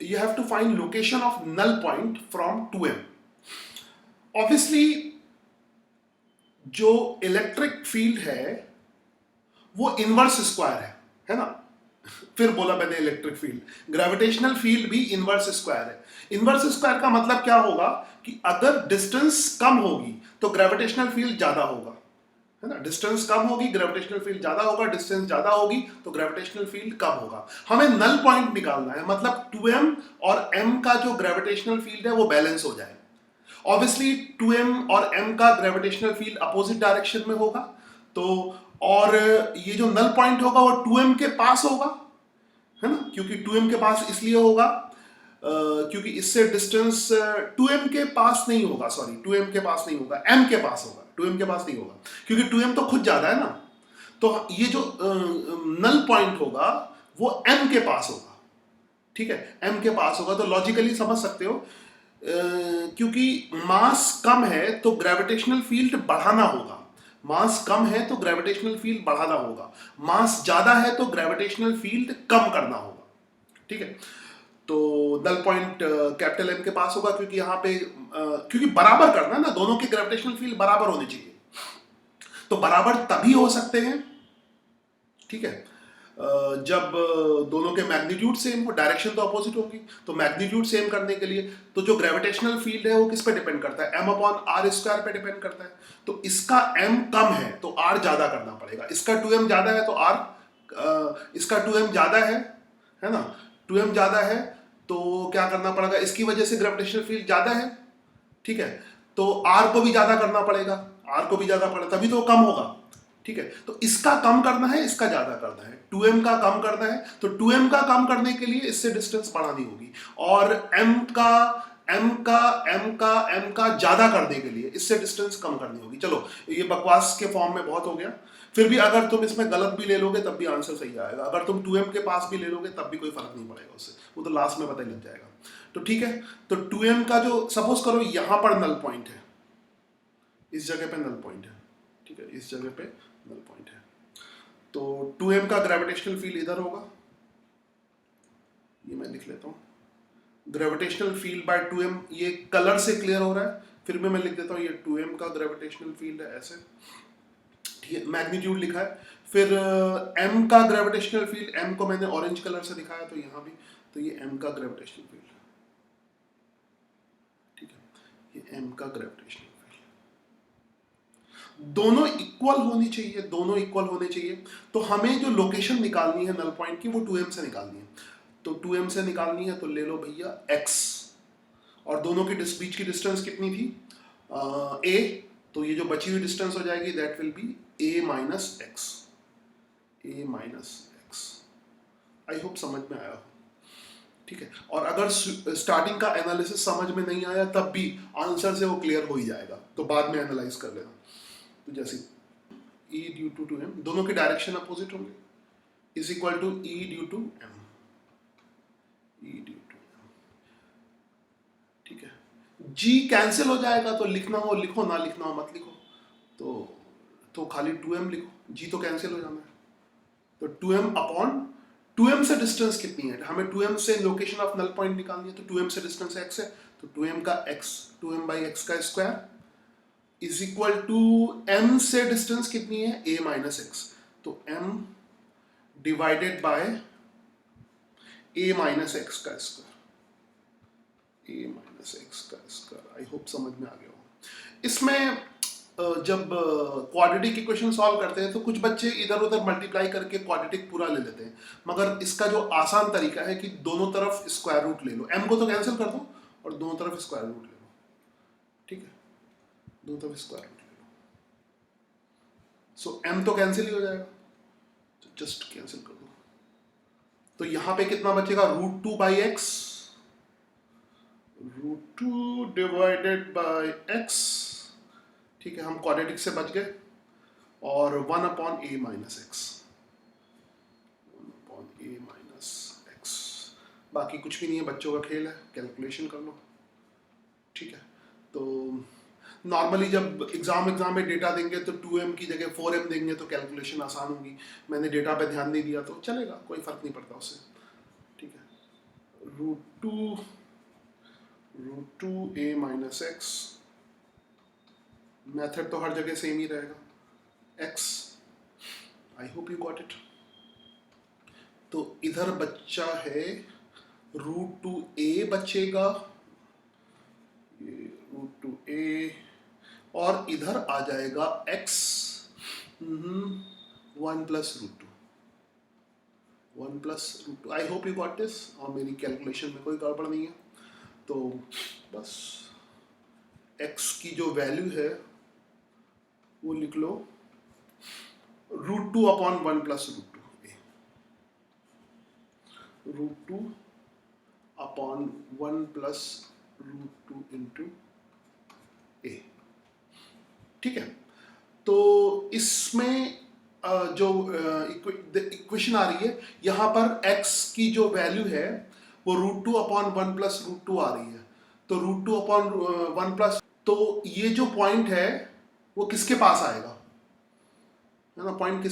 you have to find location of null point from 2m. Obviously जो electric field है वो inverse square है ना। फिर बोला मैंने इलेक्ट्रिक फील्ड, ग्रेविटेशनल फील्ड भी इनवर्स स्क्वायर है। इनवर्स स्क्वायर का मतलब क्या होगा कि अगर डिस्टेंस कम होगी तो ग्रेविटेशनल फील्ड ज्यादा होगा, है ना। डिस्टेंस कम होगी ग्रेविटेशनल फील्ड ज्यादा होगा, डिस्टेंस ज्यादा होगी तो ग्रेविटेशनल फील्ड कम होगा। हमें नल पॉइंट निकालना है, मतलब 2m और m का जो ग्रेविटेशनल फील्ड है वो बैलेंस हो जाए। ऑब्वियसली 2m और m का ग्रेविटेशनल फील्ड अपोजिट डायरेक्शन में होगा, तो और ये जो नल पॉइंट होगा वो 2m के पास होगा, है ना। क्योंकि 2m के पास इसलिए होगा क्योंकि इससे डिस्टेंस 2m के पास नहीं होगा, सॉरी 2m के पास नहीं होगा, m के पास होगा, 2m के पास नहीं होगा क्योंकि 2m तो खुद ज्यादा है ना। तो ये जो नल पॉइंट होगा वो m के पास होगा, ठीक है, m के पास होगा। तो लॉजिकली समझ सकते हो क्योंकि मास कम है तो ग्रेविटेशनल फील्ड बढ़ाना होगा, मास कम है तो ग्रेविटेशनल फील्ड बढ़ाना होगा, मास ज्यादा है तो ग्रेविटेशनल फील्ड कम करना होगा, ठीक है। तो नल पॉइंट कैपिटल एम के पास होगा क्योंकि यहाँ पे क्योंकि बराबर करना है ना, दोनों के ग्रेविटेशनल फील्ड बराबर होने चाहिए। तो बराबर तभी हो सकते हैं, ठीक है, जब दोनों के मैग्नीट्यूड सेम हो, डायरेक्शन तो अपोजिट होगी। तो मैग्नीट्यूड सेम करने के लिए तो जो ग्रेविटेशनल फील्ड है वो किस पे डिपेंड करता है, m अपॉन आर स्क्वायर पे डिपेंड करता है। तो इसका m कम है तो r ज्यादा करना पड़ेगा, इसका 2m ज्यादा है तो r इसका 2m ज्यादा है ना, 2m ज्यादा है तो क्या करना पड़ेगा, इसकी वजह से ग्रेविटेशनल फील्ड ज्यादा है, ठीक है, तो r को भी ज्यादा करना पड़ेगा, r को भी ज्यादा पड़ेगा तभी तो कम होगा, ठीक है। तो इसका कम करना है, इसका ज्यादा करना है, 2m का कम करना है तो 2m का कम करने के लिए इससे डिस्टेंस बढ़ानी होगी, और m का ज्यादा करने के लिए इससे डिस्टेंस कम करनी होगी। चलो ये बकवास के फॉर्म में बहुत हो गया, फिर भी अगर तुम इसमें गलत भी ले लोगे तब भी आंसर सही आएगा, अगर तुम 2m के पास भी ले लोगे तब भी कोई फर्क नहीं पड़ेगा उससे, वो तो लास्ट में पता ही लग जाएगा। तो ठीक है, तो 2m का जो सपोज करो यहां पर नल पॉइंट है, इस जगह पे नल पॉइंट है, ठीक है, इस जगह पे नल पॉइंट है, तो 2m का ग्रेविटेशनल फील्ड इधर होगा, ये मैं लिख लेता हूँ, ग्रेविटेशनल फील्ड बाय 2m, ये कलर से क्लियर हो रहा है, फिर भी मैं लिख देता हूँ ये 2m का ग्रेविटेशनल फील्ड है ऐसे, ठीक है, मैग्नीट्यूड लिखा है। फिर m का ग्रेविटेशनल फील्ड, m को मैंने ऑरेंज कलर से दिखाया तो यहाँ भी, तो ये m का ग्रेविटेशनल फील्ड, ठीक है, ये m का ग्रेविटेशनल, दोनों इक्वल होनी चाहिए, दोनों इक्वल होने चाहिए। तो हमें जो लोकेशन निकालनी है नल पॉइंट की वो 2m से निकालनी है, तो 2m से निकालनी है तो ले लो भैया x, और दोनों की बीच की डिस्टेंस कितनी थी a, तो ये जो बची हुई डिस्टेंस हो जाएगी that will be a minus x, a minus x. I hope समझ में आया, ठीक है। और अगर स्टार्टिंग का एनालिसिस समझ में नहीं आया तब भी आंसर से वो क्लियर हो ही जाएगा, तो बाद में एनालाइज कर लेना। तो जैसे e ड्यू टू 2m, दोनों के डायरेक्शन अपोजिट होंगे, is equal to e due to m, e due to m, ठीक है। g कैंसिल हो जाएगा तो लिखना हो लिखो, ना लिखना हो मत लिखो, तो खाली 2m लिखो, g तो कैंसिल हो जाना है। तो 2m अपॉन 2m से डिस्टेंस कितनी है, हमें 2m से लोकेशन ऑफ नल पॉइंट निकालनी है, तो 2m से डिस्टेंस x है, तो 2m का x, 2m बाई एक्स का square is equal to m से डिस्टेंस कितनी है a माइनस एक्स, तो m divided by a minus x का स्क्वायर, a माइनस एक्स का स्क्वायर। आई होप समझ में आ गया हो। इसमें जब क्वाड्रेटिक इक्वेशन सॉल्व करते हैं तो कुछ बच्चे इधर उधर मल्टीप्लाई करके क्वाड्रेटिक पूरा ले लेते हैं, मगर इसका जो आसान तरीका है कि दोनों तरफ स्क्वायर रूट ले लो, m को तो कैंसिल कर दो और दोनों तरफ स्क्वायर रूट ले लो, ठीक है, दोनों तरफ स्क्वायर रूट ले लो, सो m तो कैंसिल ही हो जाएगा, तो जस्ट कैंसिल कर दो। तो यहां पे कितना बचेगा, √2 by x, √2 divided by x, ठीक है, हम क्वाड्रेटिक से बच गए, और 1 upon a minus x, 1 upon a minus x, बाकी कुछ भी नहीं है, बच्चों का खेल है, कैलकुलेशन कर लो, ठीक है। तो नॉर्मली जब एग्जाम में डेटा देंगे तो 2m की जगह 4m देंगे तो कैलकुलेशन आसान होगी, मैंने डेटा पे ध्यान नहीं दिया तो चलेगा, कोई फर्क नहीं पड़ता उससे, ठीक है। रूट टू ए माइनस एक्स, मैथड तो हर जगह सेम ही रहेगा, x. I hope you got it. तो इधर बच्चा है √2a बचेगा, √2a, और इधर आ जाएगा x 1 + √2। I hope you got this, और मेरी कैलकुलेशन में कोई गड़बड़ नहीं है। तो बस x की जो वैल्यू है वो लिख लो √2 upon 1 + √2a, √2 upon 1 + √2 into a। ठीक है, तो इसमें जो इक्वेशन आ रही है, यहाँ पर x की जो वैल्यू है वो √2 अपॉन 1 + √2 आ रही है। तो √2 अपॉन 1 +, तो ये जो पॉइंट है वो किसके पास आएगा, है ना, पॉइंट